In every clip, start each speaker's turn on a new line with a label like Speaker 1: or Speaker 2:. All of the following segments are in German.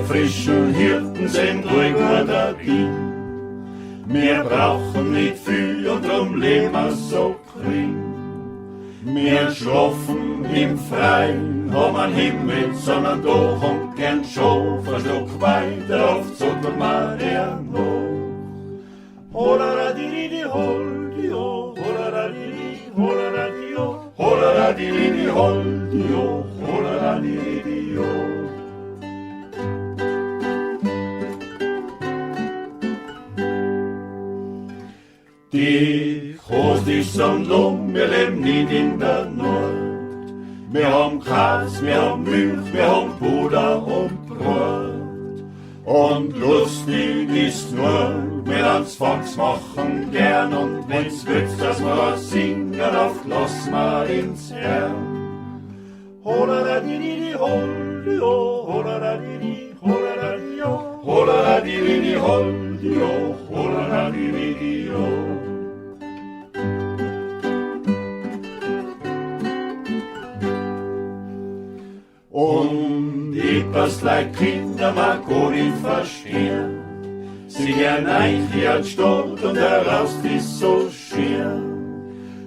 Speaker 1: frischen Hirten sind ruhig guter Dien. Wir brauchen nicht viel und drum leben wir so clean. Wir schlafen im Freien, haben einen Himmel, sondern doch und gern schon ein Stück weiter auf zuckern wir der noch. Hola-ra-di-di-di, hol-di-o, hola-ra-di-di, hola-ra-di-o, hola-ra-di-di-di, hol-di-o, hola-ra-di-di-di-o. Die Groß ist und Lum, wir leben nicht in der Nord. Wir haben Gras, wir haben Milch, wir haben Puder und Brot. Und lustig ist nur, wir ans Fox machen gern. Und wenn's willst, dass wir was singen, oft lassen wir ins Herrn. Hola-ra-di-di-di, hol-di-o, hola-ra-di-di, hola-ra-di-o, hola-ra-di-di-di, hol-di-o, hola-ra-di-di-di-o. Und etwas like Kinder mag gar nicht verstehen. Sie gern eigentlich als Stadt und heraus ist so schier.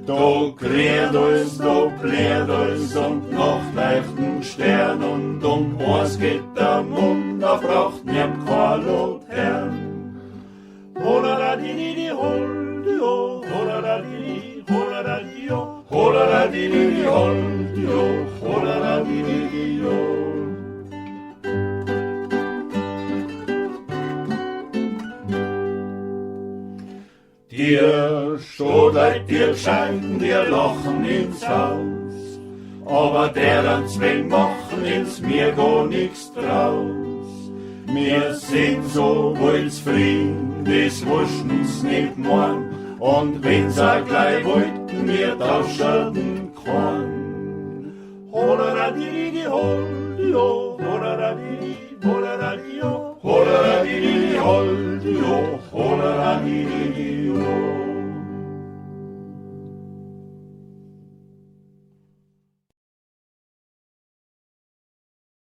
Speaker 1: Da klärt alles, da blärt alles und Nacht leichten Stern. Und eins geht der Mund, da braucht niemand kein Latern. Hola-ra-di-di-di, hol-di-o, hola-ra-di-di, hola-ra-di-o, hola-ra-di-di-di, hol-di-o, hola-ra-di-di-di-o. Dir Strohleit, dir scheiden, dir lachen ins Haus, aber deren Zwang machen ins mir gar nix draus. Wir sind so wohl zufrieden, das wuschen's nicht morgen, und wenn's auch gleich wollten, wir tauschen kann. Hola-ra-di-di-di, hol-di-o, hola-ra-di-di, hola-ra-di-o, hola-ra-di-di-di, hol-di-o, hola-ra-di-di-di-o.